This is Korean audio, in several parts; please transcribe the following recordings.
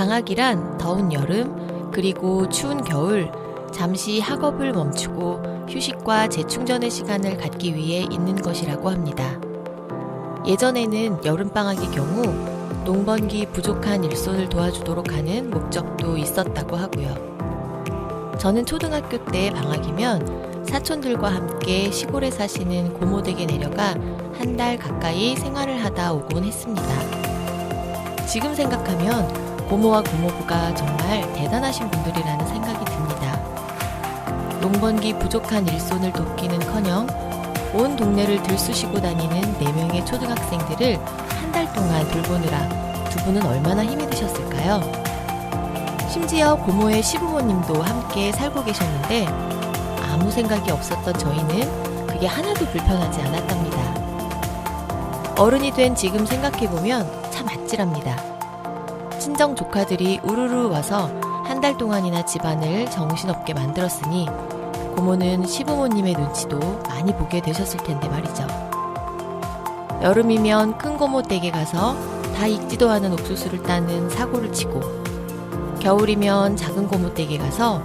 방학이란 더운 여름, 그리고 추운 겨울, 잠시 학업을 멈추고 휴식과 재충전의 시간을 갖기 위해 있는 것이라고 합니다. 예전에는 여름방학의 경우 농번기 부족한 일손을 도와주도록 하는 목적도 있었다고 하고요. 저는 초등학교 때 방학이면 사촌들과 함께 시골에 사시는 고모댁에 내려가 한 달 가까이 생활을 하다 오곤 했습니다. 지금 생각하면 고모와 고모부가 정말 대단하신 분들이라는 생각이 듭니다. 농번기 부족한 일손을 돕기는커녕 온 동네를 들쑤시고 다니는 4명의 초등학생들을 한 달 동안 돌보느라 두 분은 얼마나 힘이 드셨을까요? 심지어 고모의 시부모님도 함께 살고 계셨는데 아무 생각이 없었던 저희는 그게 하나도 불편하지 않았답니다. 어른이 된 지금 생각해보면 참 아찔합니다. 친정 조카들이 우르르 와서 한 달 동안이나 집안을 정신없게 만들었으니 고모는 시부모님의 눈치도 많이 보게 되셨을 텐데 말이죠. 여름이면 큰 고모 댁에 가서 다 익지도 않은 옥수수를 따는 사고를 치고, 겨울이면 작은 고모 댁에 가서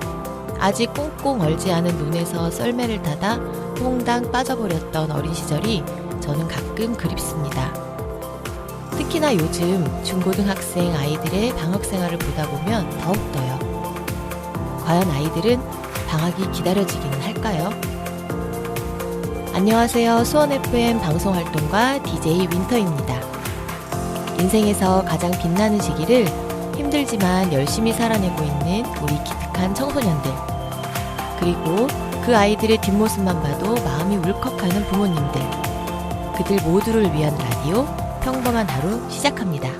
아직 꽁꽁 얼지 않은 논에서 썰매를 타다 퐁당 빠져버렸던 어린 시절이 저는 가끔 그립습니다. 특히나 요즘 중고등학생 아이들의 방학 생활을 보다 보면 더욱더요. 과연 아이들은 방학이 기다려지기는 할까요? 안녕하세요. 수원 FM 방송활동가 DJ 윈터입니다. 인생에서 가장 빛나는 시기를 힘들지만 열심히 살아내고 있는 우리 기특한 청소년들, 그리고 그 아이들의 뒷모습만 봐도 마음이 울컥하는 부모님들, 그들 모두를 위한 라디오 평범한 하루 시작합니다.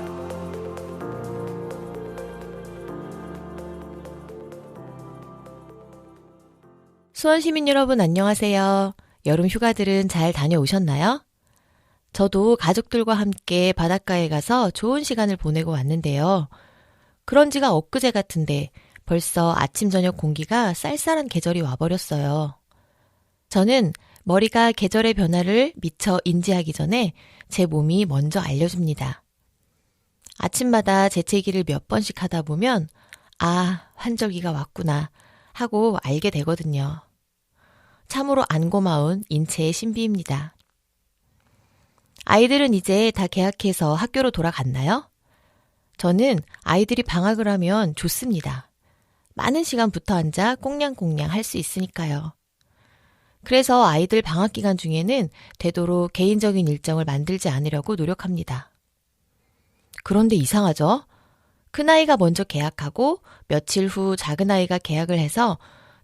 수원 시민 여러분 안녕하세요. 여름 휴가들은 잘 다녀오셨나요? 저도 가족들과 함께 바닷가에 가서 좋은 시간을 보내고 왔는데요. 그런 지가 엊그제 같은데 벌써 아침 저녁 공기가 쌀쌀한 계절이 와버렸어요. 저는 머리가 계절의 변화를 미처 인지하기 전에 제 몸이 먼저 알려줍니다. 아침마다 재채기를 몇 번씩 하다 보면 아, 환절기가 왔구나 하고 알게 되거든요. 참으로 안 고마운 인체의 신비입니다. 아이들은 이제 다 개학해서 학교로 돌아갔나요? 저는 아이들이 방학을 하면 좋습니다. 많은 시간 붙어 앉아 꽁냥꽁냥 할 수 있으니까요. 그래서 아이들 방학 기간 중에는 되도록 개인적인 일정을 만들지 않으려고 노력합니다. 그런데 이상하죠? 큰아이가 먼저 개학하고 며칠 후 작은아이가 개학을 해서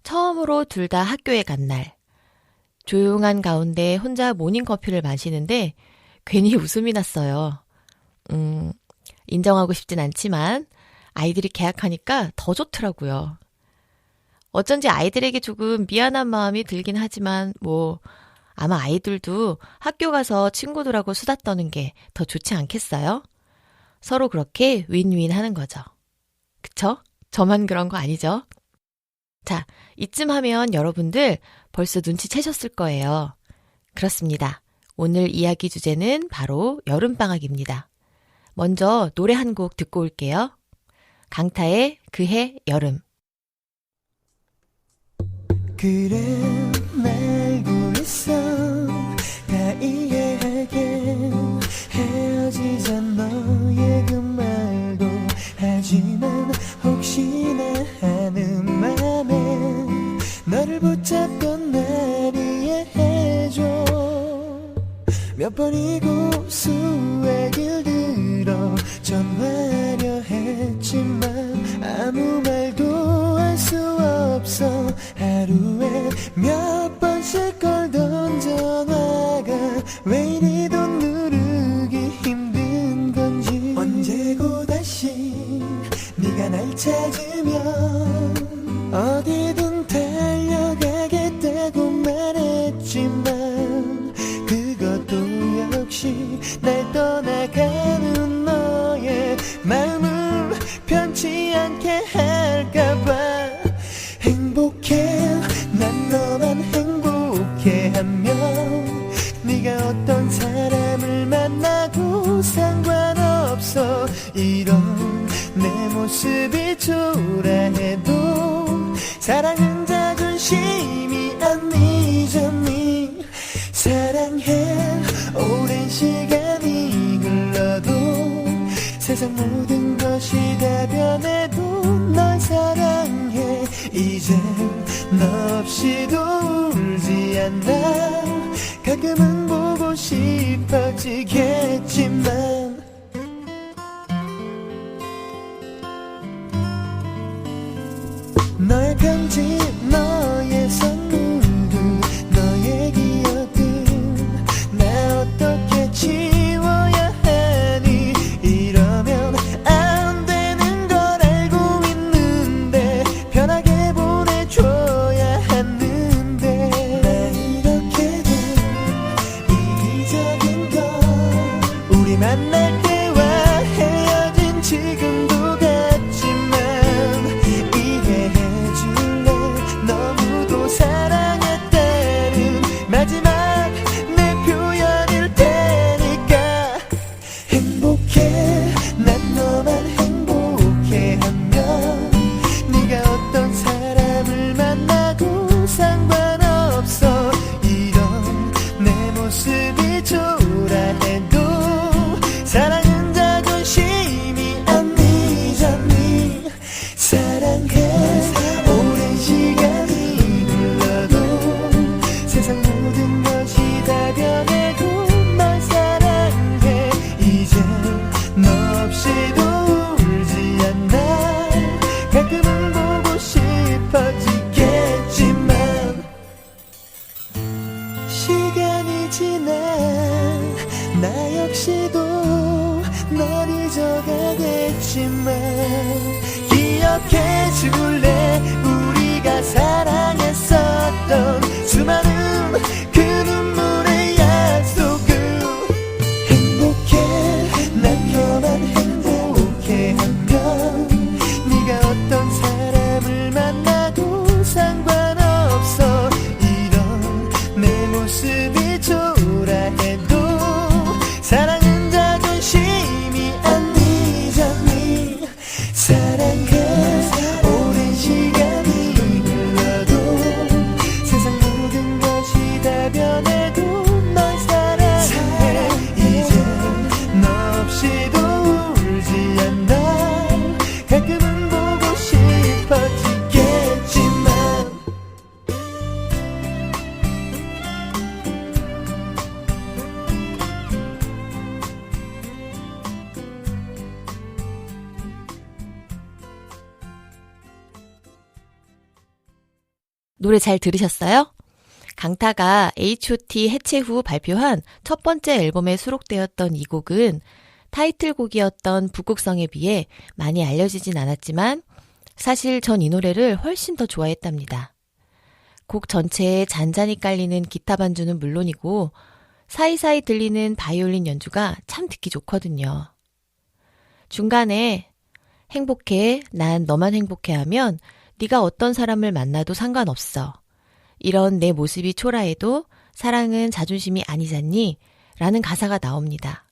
처음으로 둘 다 학교에 간 날, 조용한 가운데 혼자 모닝커피를 마시는데 괜히 웃음이 났어요. 인정하고 싶진 않지만 아이들이 개학하니까 더 좋더라고요. 어쩐지 아이들에게 조금 미안한 마음이 들긴 하지만 아마 아이들도 학교 가서 친구들하고 수다 떠는 게 더 좋지 않겠어요? 서로 그렇게 윈윈 하는 거죠. 그쵸? 저만 그런 거 아니죠? 자, 이쯤 하면 여러분들 벌써 눈치채셨을 거예요. 그렇습니다. 오늘 이야기 주제는 바로 여름방학입니다. 먼저 노래 한 곡 듣고 올게요. 강타의 그해 여름. 그래 알고 있어 다 이해할게 헤어지잔 너의 그 말도 하지만 혹시나 하는 맘에 너를 붙잡던 날 이해해줘 몇 번이고 수의 길 들어 전화하려 했지만 아무 말도 할 수 없어 하루에 몇 번씩 걸던 전화가 왜 이리도 누르기 힘든 건지 언제고 다시 네가 날 찾으면 어디든 달려가겠다고 말했지만 그것도 역시 날 떠나가는 너의 마음을 편치 않게 할까봐 행복해 난 너만 행복해 하면 네가 어떤 사람을 만나고 상관없어 이런 내 모습이 초라해도 사랑은 자존심이 아니잖니. 사랑해 오랜 시간이 흘러도 세상 모든 것이 다 변해도 널 사랑해. 이제 너 없이도 울지 않아. 가끔은 보고 싶어지겠지만 너의 편지 너의 선물들 너의 기억들 나 어떻게 지워야 하니. 이러면 안 되는 걸 알고 있는데 편하게 보내줘야 하는데 나 이렇게도 이기적인 걸 우리 만날 때와 헤어진 지금도 같지만 이해해줄래. 너무도 사랑했다는 마지막 내 표현일 테니까. 행복해 난 너만 행복해하면 네가 어떤 사람을 만나도 상관없어. 이런 내 모습이 초라해도 사랑은 자존심이 아니잖니. 사랑해 오랜 시간이 흘러도 세상 모든 것이 다 변해도 널 사랑해. 이제 너 없이도 울지 않아. 가끔은 보고 싶어지겠지만 시간이 지나 나 역시도 널 잊어가겠지만 기억해줄래. 우리가 사랑했었던 수많은 그 눈물의 약속을. 행복해 난 너만 행복해하면 네가 어떤 사람을 만나도 상관없어. 이런 내 모습이 초라해도 사랑은 자존심이 아니잖니. 사랑해 오랜 시간이 흘러도 세상 모든 것이 다 변해도 널 사랑해. 이제 너 없이도 울지 않아. 가끔은 보고 싶어지겠지만 노래 잘 들으셨어요? 강타가 H.O.T 해체 후 발표한 첫 번째 앨범에 수록되었던 이 곡은 타이틀곡이었던 북극성에 비해 많이 알려지진 않았지만 사실 전 이 노래를 훨씬 더 좋아했답니다. 곡 전체에 잔잔히 깔리는 기타 반주는 물론이고 사이사이 들리는 바이올린 연주가 참 듣기 좋거든요. 중간에 행복해, 난 너만 행복해하면 네가 어떤 사람을 만나도 상관없어. 이런 내 모습이 초라해도 사랑은 자존심이 아니잖니? 라는 가사가 나옵니다.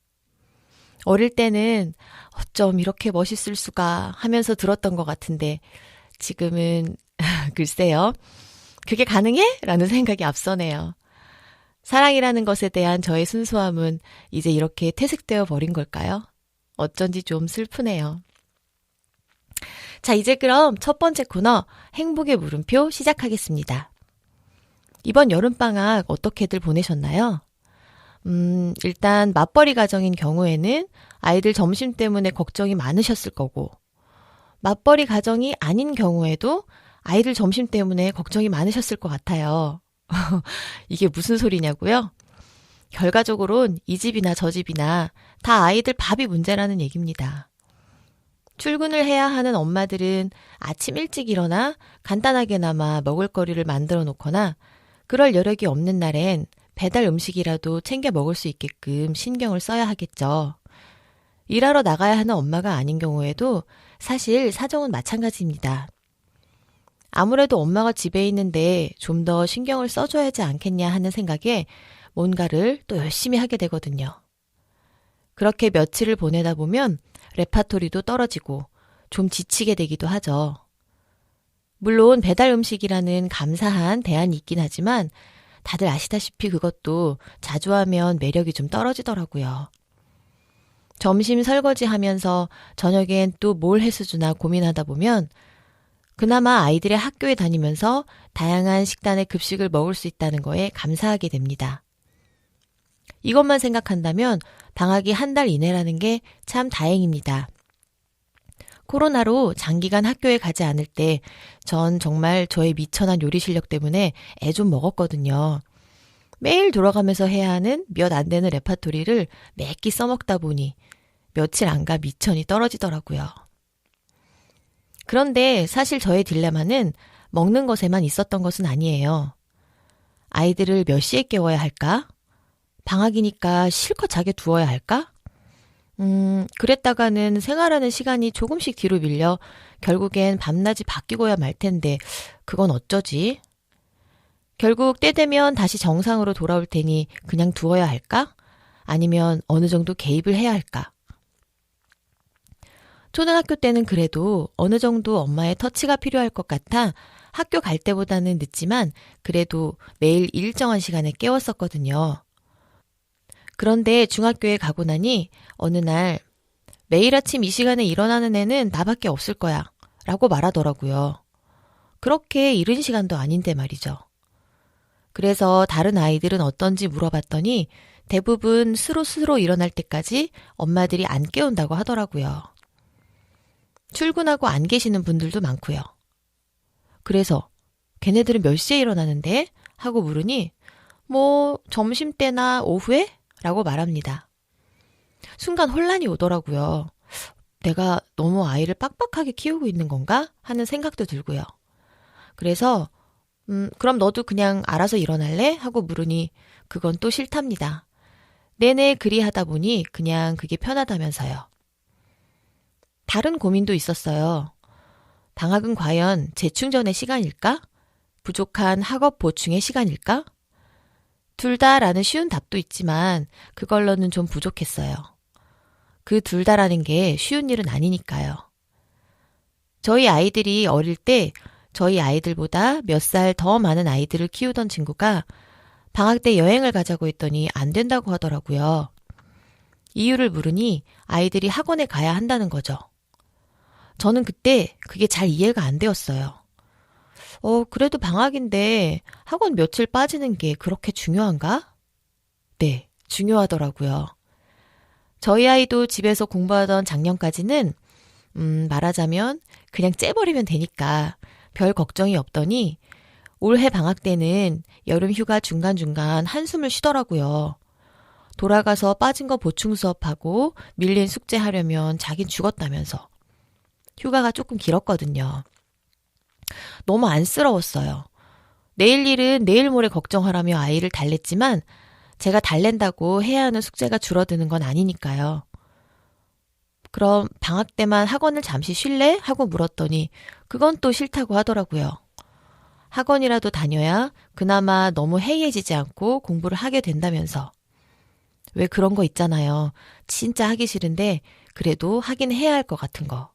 어릴 때는 어쩜 이렇게 멋있을 수가 하면서 들었던 것 같은데 지금은 글쎄요. 그게 가능해? 라는 생각이 앞서네요. 사랑이라는 것에 대한 저의 순수함은 이제 이렇게 퇴색되어 버린 걸까요? 어쩐지 좀 슬프네요. 자, 이제 그럼 첫 번째 코너 행복의 물음표 시작하겠습니다. 이번 여름방학 어떻게들 보내셨나요? 일단 맞벌이 가정인 경우에는 아이들 점심 때문에 걱정이 많으셨을 거고 맞벌이 가정이 아닌 경우에도 아이들 점심 때문에 걱정이 많으셨을 것 같아요. 이게 무슨 소리냐고요? 결과적으론 이 집이나 저 집이나 다 아이들 밥이 문제라는 얘기입니다. 출근을 해야 하는 엄마들은 아침 일찍 일어나 간단하게나마 먹을거리를 만들어 놓거나 그럴 여력이 없는 날엔 배달 음식이라도 챙겨 먹을 수 있게끔 신경을 써야 하겠죠. 일하러 나가야 하는 엄마가 아닌 경우에도 사실 사정은 마찬가지입니다. 아무래도 엄마가 집에 있는데 좀 더 신경을 써줘야 하지 않겠냐 하는 생각에 뭔가를 또 열심히 하게 되거든요. 그렇게 며칠을 보내다 보면 레파토리도 떨어지고 좀 지치게 되기도 하죠. 물론 배달 음식이라는 감사한 대안이 있긴 하지만 다들 아시다시피 그것도 자주 하면 매력이 좀 떨어지더라고요. 점심 설거지 하면서 저녁엔 또 뭘 해서주나 고민하다 보면 그나마 아이들의 학교에 다니면서 다양한 식단의 급식을 먹을 수 있다는 거에 감사하게 됩니다. 이것만 생각한다면 방학이 한 달 이내라는 게 참 다행입니다. 코로나로 장기간 학교에 가지 않을 때 전 정말 저의 미천한 요리 실력 때문에 애 좀 먹었거든요. 매일 돌아가면서 해야 하는 몇 안 되는 레파토리를 몇 끼 써먹다 보니 며칠 안 가 미천이 떨어지더라고요. 그런데 사실 저의 딜레마는 먹는 것에만 있었던 것은 아니에요. 아이들을 몇 시에 깨워야 할까? 방학이니까 실컷 자게 두어야 할까? 그랬다가는 생활하는 시간이 조금씩 뒤로 밀려 결국엔 밤낮이 바뀌고야 말 텐데 그건 어쩌지? 결국 때 되면 다시 정상으로 돌아올 테니 그냥 두어야 할까? 아니면 어느 정도 개입을 해야 할까? 초등학교 때는 그래도 어느 정도 엄마의 터치가 필요할 것 같아 학교 갈 때보다는 늦지만 그래도 매일 일정한 시간에 깨웠었거든요. 그런데 중학교에 가고 나니 어느 날 매일 아침 이 시간에 일어나는 애는 나밖에 없을 거야 라고 말하더라고요. 그렇게 이른 시간도 아닌데 말이죠. 그래서 다른 아이들은 어떤지 물어봤더니 대부분 스스로 일어날 때까지 엄마들이 안 깨운다고 하더라고요. 출근하고 안 계시는 분들도 많고요. 그래서 걔네들은 몇 시에 일어나는데? 하고 물으니 뭐 점심때나 오후에? 라고 말합니다. 순간 혼란이 오더라고요. 내가 너무 아이를 빡빡하게 키우고 있는 건가? 하는 생각도 들고요. 그래서 그럼 너도 그냥 알아서 일어날래? 하고 물으니 그건 또 싫답니다. 내내 그리 하다 보니 그냥 그게 편하다면서요. 다른 고민도 있었어요. 방학은 과연 재충전의 시간일까? 부족한 학업 보충의 시간일까? 둘 다라는 쉬운 답도 있지만 그걸로는 좀 부족했어요. 그 둘 다라는 게 쉬운 일은 아니니까요. 저희 아이들이 어릴 때 저희 아이들보다 몇 살 더 많은 아이들을 키우던 친구가 방학 때 여행을 가자고 했더니 안 된다고 하더라고요. 이유를 물으니 아이들이 학원에 가야 한다는 거죠. 저는 그때 그게 잘 이해가 안 되었어요. 그래도 방학인데 학원 며칠 빠지는 게 그렇게 중요한가? 네, 중요하더라고요. 저희 아이도 집에서 공부하던 작년까지는 말하자면 그냥 째버리면 되니까 별 걱정이 없더니 올해 방학 때는 여름 휴가 중간중간 한숨을 쉬더라고요. 돌아가서 빠진 거 보충 수업하고 밀린 숙제 하려면 자긴 죽었다면서. 휴가가 조금 길었거든요. 너무 안쓰러웠어요. 내일 일은 내일 모레 걱정하라며 아이를 달랬지만 제가 달랜다고 해야 하는 숙제가 줄어드는 건 아니니까요. 그럼 방학 때만 학원을 잠시 쉴래? 하고 물었더니 그건 또 싫다고 하더라고요. 학원이라도 다녀야 그나마 너무 해이해지지 않고 공부를 하게 된다면서. 왜 그런 거 있잖아요. 진짜 하기 싫은데 그래도 하긴 해야 할 것 같은 거.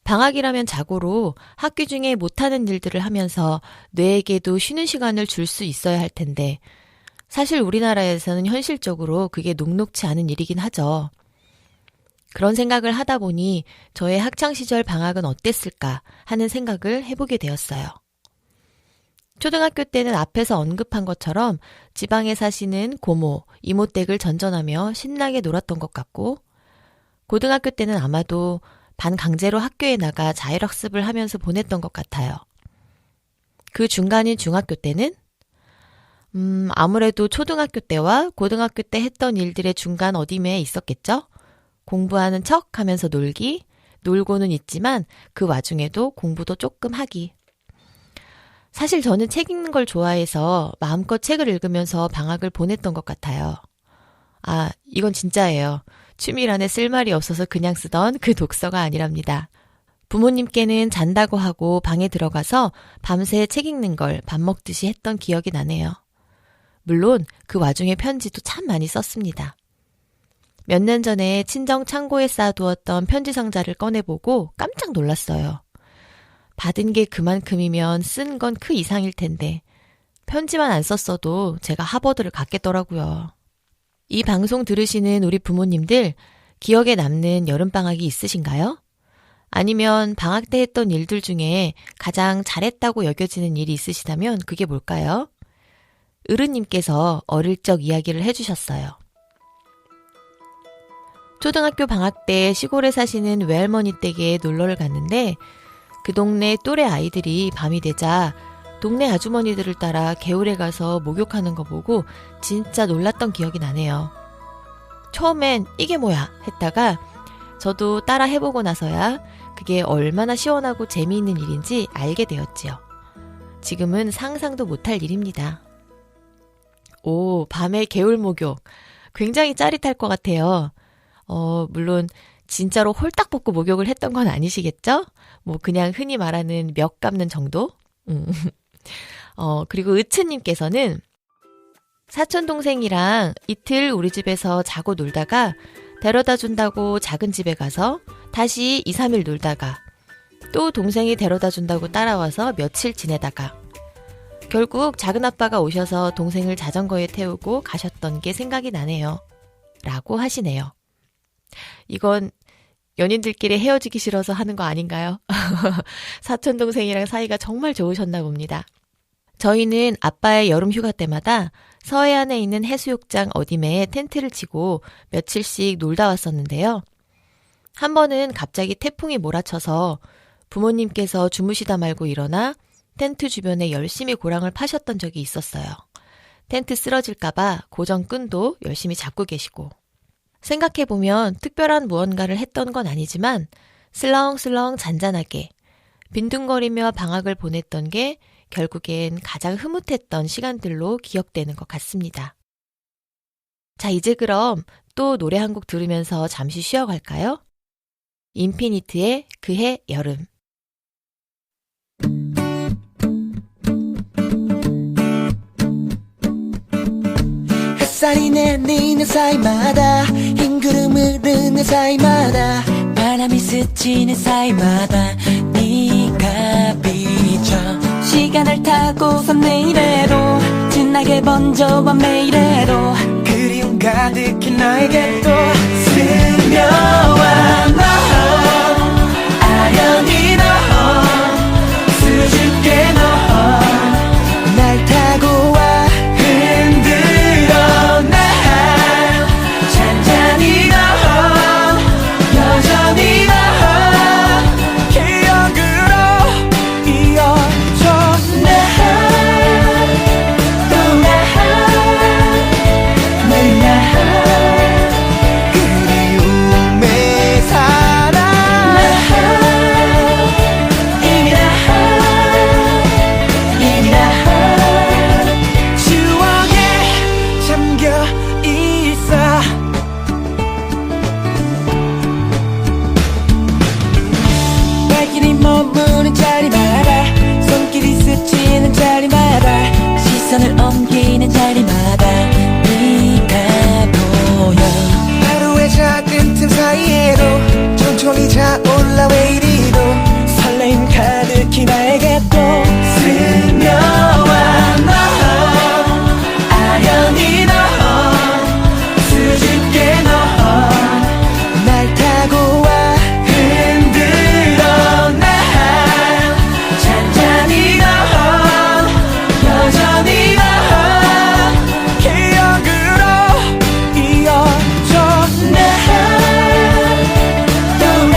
방학이라면 자고로 학기 중에 못하는 일들을 하면서 뇌에게도 쉬는 시간을 줄 수 있어야 할 텐데 사실 우리나라에서는 현실적으로 그게 녹록치 않은 일이긴 하죠. 그런 생각을 하다 보니 저의 학창시절 방학은 어땠을까 하는 생각을 해보게 되었어요. 초등학교 때는 앞에서 언급한 것처럼 지방에 사시는 고모, 이모 댁을 전전하며 신나게 놀았던 것 같고 고등학교 때는 아마도 반강제로 학교에 나가 자율학습을 하면서 보냈던 것 같아요. 그 중간인 중학교 때는 아무래도 초등학교 때와 고등학교 때 했던 일들의 중간 어디매에 있었겠죠? 공부하는 척 하면서 놀기, 놀고는 있지만 그 와중에도 공부도 조금 하기. 사실 저는 책 읽는 걸 좋아해서 마음껏 책을 읽으면서 방학을 보냈던 것 같아요. 아, 이건 진짜예요. 취미란에 쓸 말이 없어서 그냥 쓰던 그 독서가 아니랍니다. 부모님께는 잔다고 하고 방에 들어가서 밤새 책 읽는 걸 밥 먹듯이 했던 기억이 나네요. 물론 그 와중에 편지도 참 많이 썼습니다. 몇 년 전에 친정 창고에 쌓아두었던 편지 상자를 꺼내보고 깜짝 놀랐어요. 받은 게 그만큼이면 쓴 건 그 이상일 텐데 편지만 안 썼어도 제가 하버드를 갔겠더라고요. 이 방송 들으시는 우리 부모님들 기억에 남는 여름방학이 있으신가요? 아니면 방학 때 했던 일들 중에 가장 잘했다고 여겨지는 일이 있으시다면 그게 뭘까요? 으르님께서 어릴 적 이야기를 해주셨어요. 초등학교 방학 때 시골에 사시는 외할머니 댁에 놀러를 갔는데 그 동네 또래 아이들이 밤이 되자 동네 아주머니들을 따라 개울에 가서 목욕하는 거 보고 진짜 놀랐던 기억이 나네요. 처음엔 이게 뭐야 했다가 저도 따라 해보고 나서야 그게 얼마나 시원하고 재미있는 일인지 알게 되었지요. 지금은 상상도 못할 일입니다. 오, 밤에 개울 목욕. 굉장히 짜릿할 것 같아요. 물론 진짜로 홀딱 벗고 목욕을 했던 건 아니시겠죠? 뭐 그냥 흔히 말하는 멱 감는 정도? 그리고 으츠님께서는 사촌동생이랑 이틀 우리 집에서 자고 놀다가 데려다 준다고 작은 집에 가서 다시 2, 3일 놀다가 또 동생이 데려다 준다고 따라와서 며칠 지내다가 결국 작은 아빠가 오셔서 동생을 자전거에 태우고 가셨던 게 생각이 나네요. 라고 하시네요. 이건 연인들끼리 헤어지기 싫어서 하는 거 아닌가요? 사촌동생이랑 사이가 정말 좋으셨나 봅니다. 저희는 아빠의 여름 휴가 때마다 서해안에 있는 해수욕장 어디매에 텐트를 치고 며칠씩 놀다 왔었는데요. 한 번은 갑자기 태풍이 몰아쳐서 부모님께서 주무시다 말고 일어나 텐트 주변에 열심히 고랑을 파셨던 적이 있었어요. 텐트 쓰러질까봐 고정끈도 열심히 잡고 계시고. 생각해보면 특별한 무언가를 했던 건 아니지만 슬렁슬렁 잔잔하게 빈둥거리며 방학을 보냈던 게 결국엔 가장 흐뭇했던 시간들로 기억되는 것 같습니다. 자, 이제 그럼 또 노래 한 곡 들으면서 잠시 쉬어갈까요? 인피니트의 그해 여름. 햇살이 내리는 사이마다 흰 구름 흐르는 사이마다 바람이 스치는 사이마다 네가 비쳐 시간을 타고선 내일에도 진하게 번져와 매일에도 그리움 가득히 나에게 또 스며와 너 아련히 너 수줍게 너 날 타고 와 흔들어 날 잔잔히 너 여전히 너 기억으로 이어져 날 또 날 매일 날 그리움의 사랑 이미 나 추억에 잠겨 있어 발길이 머무는 자리마다 손길이 스치는 자리마다 시선을 옮기는 자리마다 네가 보여 하루의 작은 틈 사이에도 천천히 차올라 왜 이리도 설레임 가득히 나에게 또 스며와 너 아련히 너 수줍게 너 날 타고 와 흔들어 날 잔잔히 너 여전히 너 기억으로 이어져 날 또 날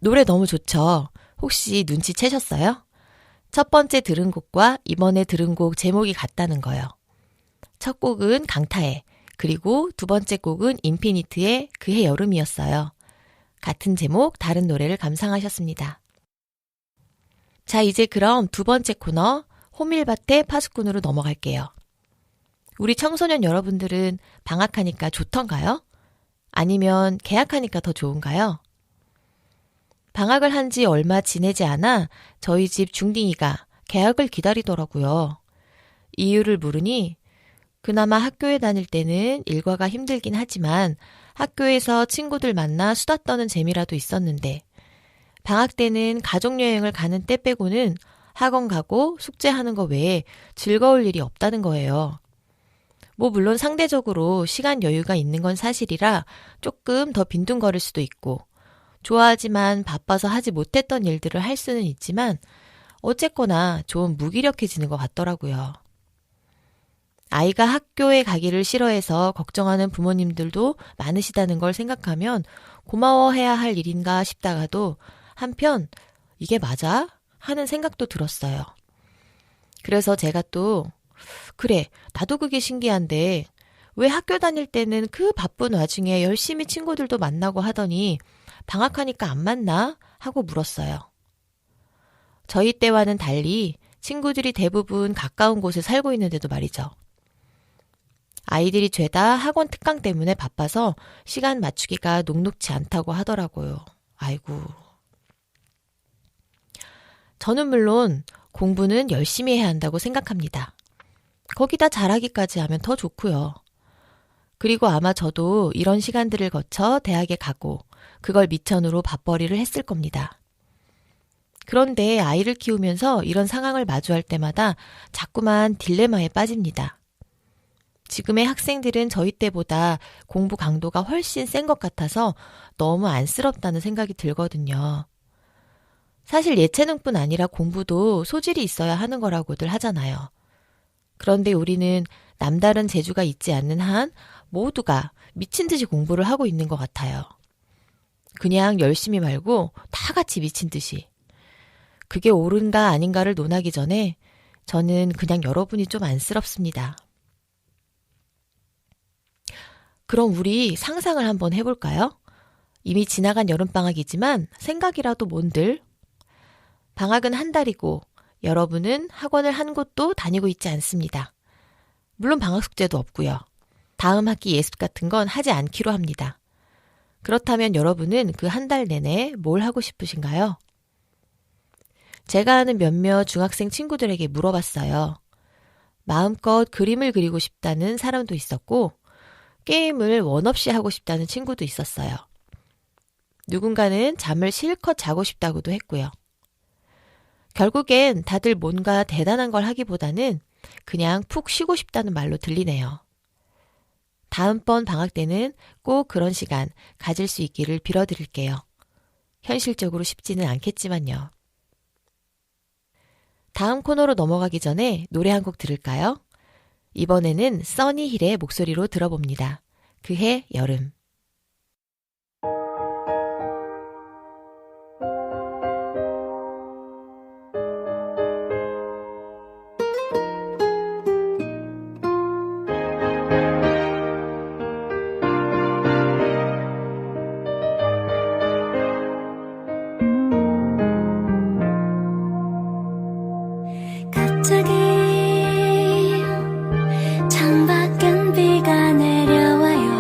노래 너무 좋죠? 혹시 눈치채셨어요? 첫 번째 들은 곡과 이번에 들은 곡 제목이 같다는 거요. 첫 곡은 강타의, 그리고 두 번째 곡은 인피니트의 그해 여름이었어요. 같은 제목, 다른 노래를 감상하셨습니다. 자, 이제 그럼 두 번째 코너, 호밀밭의 파수꾼으로 넘어갈게요. 우리 청소년 여러분들은 방학하니까 좋던가요? 아니면 개학하니까 더 좋은가요? 방학을 한 지 얼마 지내지 않아 저희 집 중딩이가 개학을 기다리더라고요. 이유를 물으니 그나마 학교에 다닐 때는 일과가 힘들긴 하지만 학교에서 친구들 만나 수다 떠는 재미라도 있었는데 방학 때는 가족여행을 가는 때 빼고는 학원 가고 숙제하는 거 외에 즐거울 일이 없다는 거예요. 뭐 물론 상대적으로 시간 여유가 있는 건 사실이라 조금 더 빈둥거릴 수도 있고 좋아하지만 바빠서 하지 못했던 일들을 할 수는 있지만 어쨌거나 좀 무기력해지는 것 같더라고요. 아이가 학교에 가기를 싫어해서 걱정하는 부모님들도 많으시다는 걸 생각하면 고마워해야 할 일인가 싶다가도 한편 이게 맞아? 하는 생각도 들었어요. 그래서 제가 또 그래, 나도 그게 신기한데 왜 학교 다닐 때는 그 바쁜 와중에 열심히 친구들도 만나고 하더니 방학하니까 안 만나? 하고 물었어요. 저희 때와는 달리 친구들이 대부분 가까운 곳에 살고 있는데도 말이죠. 아이들이 죄다 학원 특강 때문에 바빠서 시간 맞추기가 녹록지 않다고 하더라고요. 아이고. 저는 물론 공부는 열심히 해야 한다고 생각합니다. 거기다 잘하기까지 하면 더 좋고요. 그리고 아마 저도 이런 시간들을 거쳐 대학에 가고 그걸 미천으로 밥벌이를 했을 겁니다. 그런데 아이를 키우면서 이런 상황을 마주할 때마다 자꾸만 딜레마에 빠집니다. 지금의 학생들은 저희 때보다 공부 강도가 훨씬 센 것 같아서 너무 안쓰럽다는 생각이 들거든요. 사실 예체능뿐 아니라 공부도 소질이 있어야 하는 거라고들 하잖아요. 그런데 우리는 남다른 재주가 있지 않는 한 모두가 미친 듯이 공부를 하고 있는 것 같아요. 그냥 열심히 말고 다 같이 미친 듯이. 그게 옳은가 아닌가를 논하기 전에 저는 그냥 여러분이 좀 안쓰럽습니다. 그럼 우리 상상을 한번 해볼까요? 이미 지나간 여름방학이지만 생각이라도 뭔들? 방학은 한 달이고 여러분은 학원을 한 곳도 다니고 있지 않습니다. 물론 방학 숙제도 없고요. 다음 학기 예습 같은 건 하지 않기로 합니다. 그렇다면 여러분은 그 한 달 내내 뭘 하고 싶으신가요? 제가 아는 몇몇 중학생 친구들에게 물어봤어요. 마음껏 그림을 그리고 싶다는 사람도 있었고 게임을 원 없이 하고 싶다는 친구도 있었어요. 누군가는 잠을 실컷 자고 싶다고도 했고요. 결국엔 다들 뭔가 대단한 걸 하기보다는 그냥 푹 쉬고 싶다는 말로 들리네요. 다음번 방학 때는 꼭 그런 시간 가질 수 있기를 빌어드릴게요. 현실적으로 쉽지는 않겠지만요. 다음 코너로 넘어가기 전에 노래 한 곡 들을까요? 이번에는 써니힐의 목소리로 들어봅니다. 그해 여름. 갑자기 창밖엔 비가 내려와요.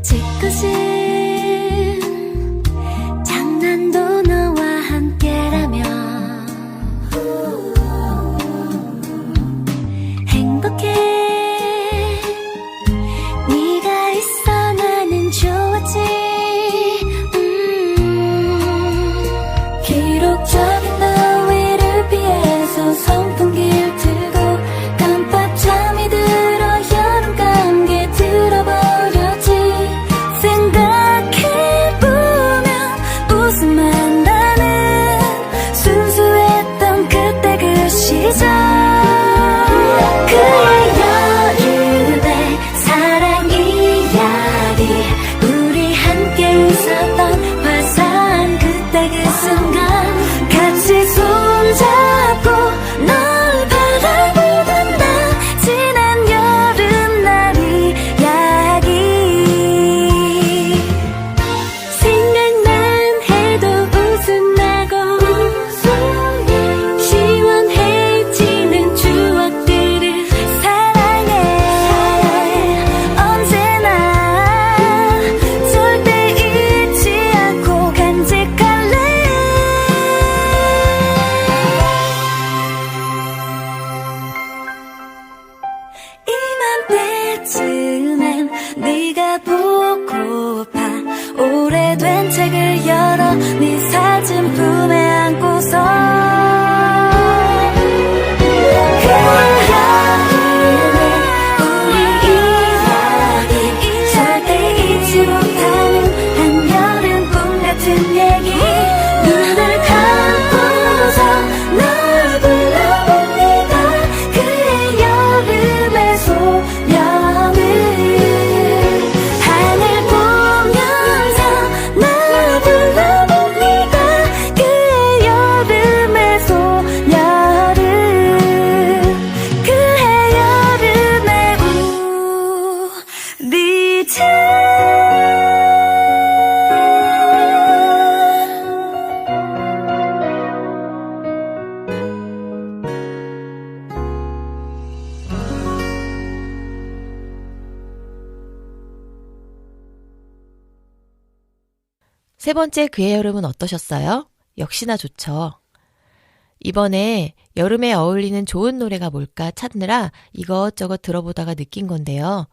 짓궂은 장난도 너와 함께라면 행복해. 네가 있어 나는 좋았지. 기록적인 너위를 피해서 선풍기를 틀고 깜빡 잠이 들어 여름 감기에 들어버렸지. 생각해보면 웃음만 나는 순수했던 그때 그 시절. 그의 여름의 사랑 이야기 우리 함께 웃었던 화사한 그때 그 순간 같이 손잡고 널 바라보던 나 지난 여름날 이야기 생각만 해도 웃음 나고 시원해지는 추억들을 사랑해. 언제나 절대 잊지 않고 간직할래. 이맘때쯤엔 네가 보고파 오래된 책을 열어 네 사진 품에 안고서 우리 이야기 절대 잊지 못하는 한여름 꿈 같은 얘기. 눈을 감고서 널 불러봅니다. 그의 여름의 소녀는 하늘 보면서 널 불러봅니다. 그의 여름의 소녀를 그의 여름의 우리들. 세 번째 그의 여름은 어떠셨어요? 역시나 좋죠. 이번에 여름에 어울리는 좋은 노래가 뭘까 찾느라 이것저것 들어보다가 느낀 건데요.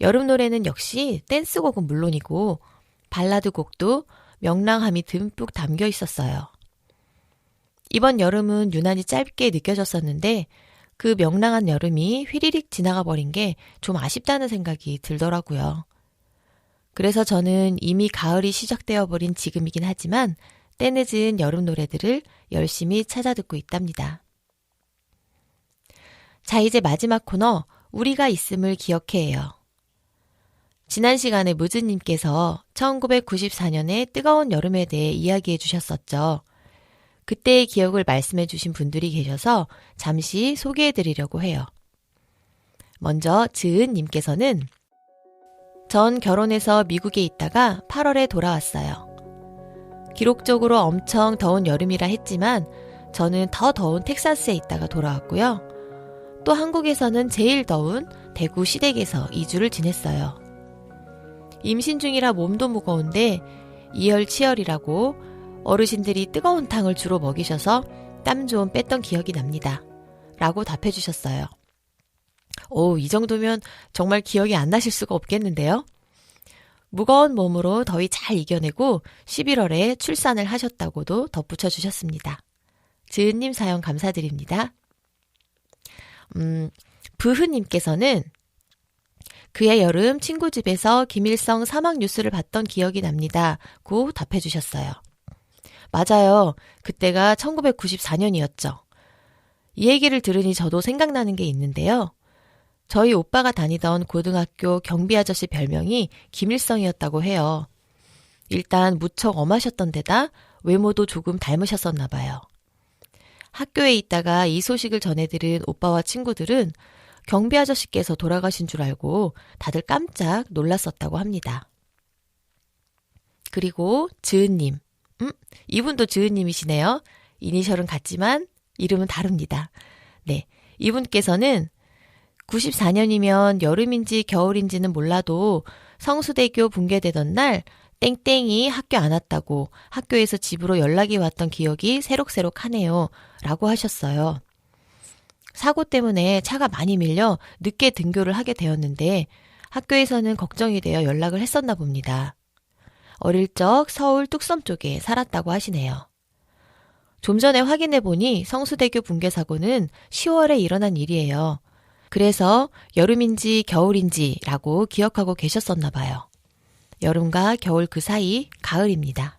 여름 노래는 역시 댄스곡은 물론이고 발라드 곡도 명랑함이 듬뿍 담겨 있었어요. 이번 여름은 유난히 짧게 느껴졌었는데 그 명랑한 여름이 휘리릭 지나가 버린 게 좀 아쉽다는 생각이 들더라고요. 그래서 저는 이미 가을이 시작되어 버린 지금이긴 하지만 때늦은 여름 노래들을 열심히 찾아 듣고 있답니다. 자, 이제 마지막 코너 우리가 있음을 기억해요. 지난 시간에 무즈님께서 1994년의 뜨거운 여름에 대해 이야기해 주셨었죠. 그때의 기억을 말씀해 주신 분들이 계셔서 잠시 소개해 드리려고 해요. 먼저 지은님께서는 전 결혼해서 미국에 있다가 8월에 돌아왔어요. 기록적으로 엄청 더운 여름이라 했지만 저는 더 더운 텍사스에 있다가 돌아왔고요. 또 한국에서는 제일 더운 대구 시댁에서 2주를 지냈어요. 임신 중이라 몸도 무거운데 이열치열이라고 어르신들이 뜨거운 탕을 주로 먹이셔서 땀 좀 뺐던 기억이 납니다. 라고 답해 주셨어요. 오, 이 정도면 정말 기억이 안 나실 수가 없겠는데요? 무거운 몸으로 더위 잘 이겨내고 11월에 출산을 하셨다고도 덧붙여 주셨습니다. 지은님 사연 감사드립니다. 부흐님께서는 그의 여름 친구 집에서 김일성 사망 뉴스를 봤던 기억이 납니다. 고 답해 주셨어요. 맞아요. 그때가 1994년이었죠. 이 얘기를 들으니 저도 생각나는 게 있는데요. 저희 오빠가 다니던 고등학교 경비 아저씨 별명이 김일성이었다고 해요. 일단 무척 엄하셨던 데다 외모도 조금 닮으셨었나 봐요. 학교에 있다가 이 소식을 전해들은 오빠와 친구들은 경비 아저씨께서 돌아가신 줄 알고 다들 깜짝 놀랐었다고 합니다. 그리고 지은님. 이분도 지은님이시네요. 이니셜은 같지만 이름은 다릅니다. 네, 이분께서는 94년이면 여름인지 겨울인지는 몰라도 성수대교 붕괴되던 날 땡땡이 학교 안 왔다고 학교에서 집으로 연락이 왔던 기억이 새록새록하네요. 라고 하셨어요. 사고 때문에 차가 많이 밀려 늦게 등교를 하게 되었는데 학교에서는 걱정이 되어 연락을 했었나 봅니다. 어릴 적 서울 뚝섬 쪽에 살았다고 하시네요. 좀 전에 확인해보니 성수대교 붕괴 사고는 10월에 일어난 일이에요. 그래서 여름인지 겨울인지 라고 기억하고 계셨었나 봐요. 여름과 겨울 그 사이 가을입니다.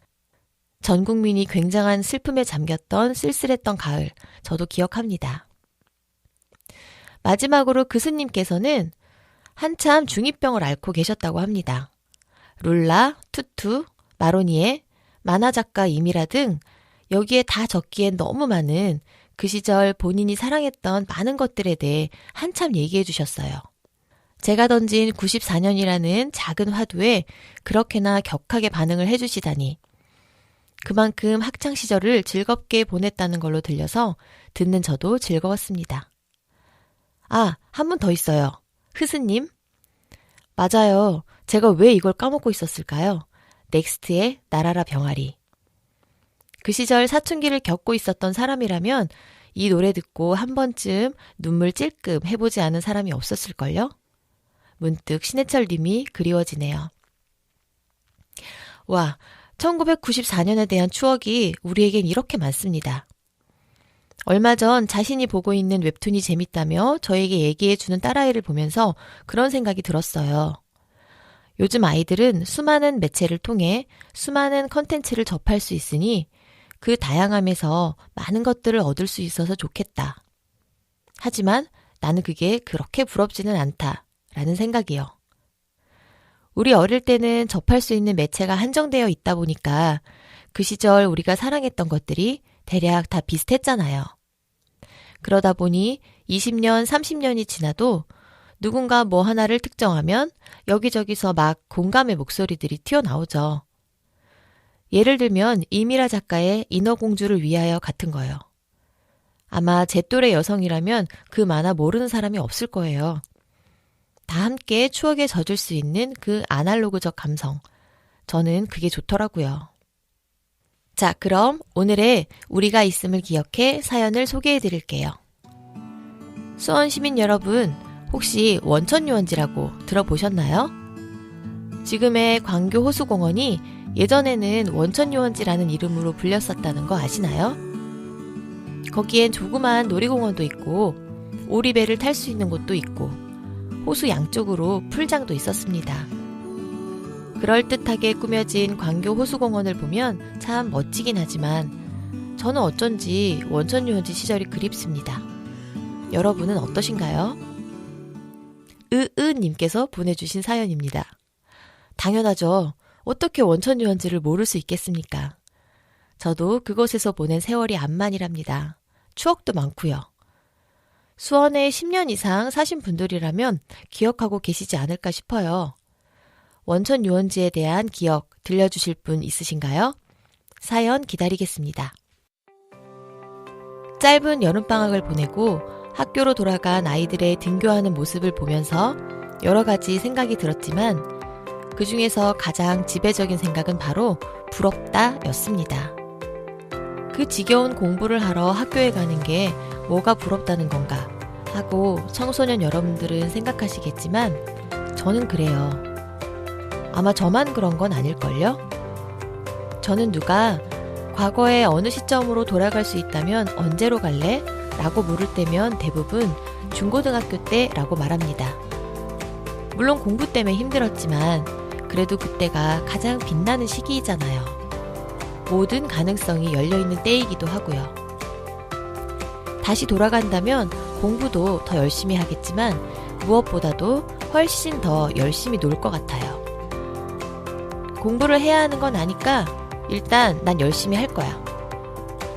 전 국민이 굉장한 슬픔에 잠겼던 쓸쓸했던 가을, 저도 기억합니다. 마지막으로 그 스님께서는 한참 중2병을 앓고 계셨다고 합니다. 룰라, 투투, 마로니에, 만화작가 이미라 등 여기에 다 적기엔 너무 많은 그 시절 본인이 사랑했던 많은 것들에 대해 한참 얘기해 주셨어요. 제가 던진 94년이라는 작은 화두에 그렇게나 격하게 반응을 해주시다니 그만큼 학창시절을 즐겁게 보냈다는 걸로 들려서 듣는 저도 즐거웠습니다. 아, 한 분 더 있어요. 흐스님. 맞아요. 제가 왜 이걸 까먹고 있었을까요? 넥스트의 날아라 병아리. 그 시절 사춘기를 겪고 있었던 사람이라면 이 노래 듣고 한 번쯤 눈물 찔끔 해보지 않은 사람이 없었을걸요? 문득 신해철 님이 그리워지네요. 와, 1994년에 대한 추억이 우리에겐 이렇게 많습니다. 얼마 전 자신이 보고 있는 웹툰이 재밌다며 저에게 얘기해주는 딸아이를 보면서 그런 생각이 들었어요. 요즘 아이들은 수많은 매체를 통해 수많은 컨텐츠를 접할 수 있으니 그 다양함에서 많은 것들을 얻을 수 있어서 좋겠다. 하지만 나는 그게 그렇게 부럽지는 않다. 라는 생각이요. 우리 어릴 때는 접할 수 있는 매체가 한정되어 있다 보니까 그 시절 우리가 사랑했던 것들이 대략 다 비슷했잖아요. 그러다 보니 20년, 30년이 지나도 누군가 뭐 하나를 특정하면 여기저기서 막 공감의 목소리들이 튀어나오죠. 예를 들면 이미라 작가의 인어공주를 위하여 같은 거요. 아마 제 또래 여성이라면 그 만화 모르는 사람이 없을 거예요. 다 함께 추억에 젖을 수 있는 그 아날로그적 감성. 저는 그게 좋더라고요. 자, 그럼 오늘의 우리가 있음을 기억해 사연을 소개해 드릴게요. 수원 시민 여러분, 혹시 원천유원지라고 들어보셨나요? 지금의 광교 호수공원이 예전에는 원천유원지라는 이름으로 불렸었다는 거 아시나요? 거기엔 조그만 놀이공원도 있고 오리배를 탈 수 있는 곳도 있고 호수 양쪽으로 풀장도 있었습니다. 그럴듯하게 꾸며진 광교 호수공원을 보면 참 멋지긴 하지만 저는 어쩐지 원천유원지 시절이 그립습니다. 여러분은 어떠신가요? 님께서 보내주신 사연입니다. 당연하죠. 어떻게 원천유원지를 모를 수 있겠습니까? 저도 그곳에서 보낸 세월이 암만이랍니다. 추억도 많고요. 수원에 10년 이상 사신 분들이라면 기억하고 계시지 않을까 싶어요. 원천 유원지에 대한 기억 들려주실 분 있으신가요? 사연 기다리겠습니다. 짧은 여름방학을 보내고 학교로 돌아간 아이들의 등교하는 모습을 보면서 여러 가지 생각이 들었지만 그 중에서 가장 지배적인 생각은 바로 부럽다 였습니다. 그 지겨운 공부를 하러 학교에 가는 게 뭐가 부럽다는 건가 하고 청소년 여러분들은 생각하시겠지만 저는 그래요. 아마 저만 그런 건 아닐걸요? 저는 누가 과거의 어느 시점으로 돌아갈 수 있다면 언제로 갈래? 라고 물을 때면 대부분 중고등학교 때 라고 말합니다. 물론 공부 때문에 힘들었지만 그래도 그때가 가장 빛나는 시기이잖아요. 모든 가능성이 열려있는 때이기도 하고요. 다시 돌아간다면 공부도 더 열심히 하겠지만 무엇보다도 훨씬 더 열심히 놀 것 같아요. 공부를 해야 하는 건 아니까 일단 난 열심히 할 거야.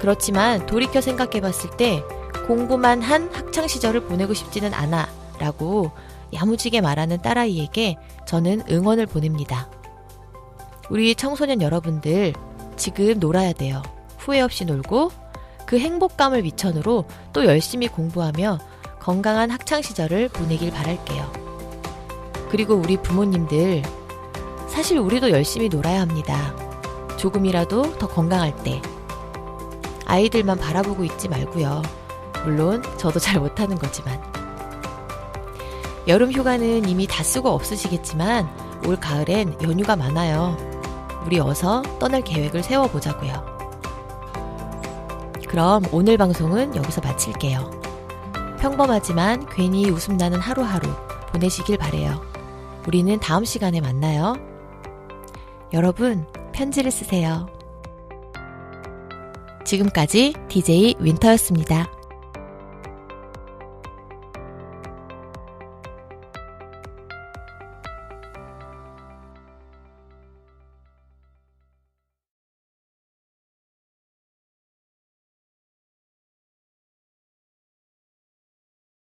그렇지만 돌이켜 생각해봤을 때 공부만 한 학창시절을 보내고 싶지는 않아 라고 야무지게 말하는 딸아이에게 저는 응원을 보냅니다. 우리 청소년 여러분들 지금 놀아야 돼요. 후회 없이 놀고 그 행복감을 미천으로 또 열심히 공부하며 건강한 학창시절을 보내길 바랄게요. 그리고 우리 부모님들 사실 우리도 열심히 놀아야 합니다. 조금이라도 더 건강할 때. 아이들만 바라보고 있지 말고요. 물론 저도 잘 못하는 거지만. 여름 휴가는 이미 다 쓰고 없으시겠지만 올 가을엔 연휴가 많아요. 우리 어서 떠날 계획을 세워보자고요. 그럼 오늘 방송은 여기서 마칠게요. 평범하지만 괜히 웃음 나는 하루하루 보내시길 바래요. 우리는 다음 시간에 만나요. 여러분, 편지를 쓰세요. 지금까지 DJ 윈터였습니다.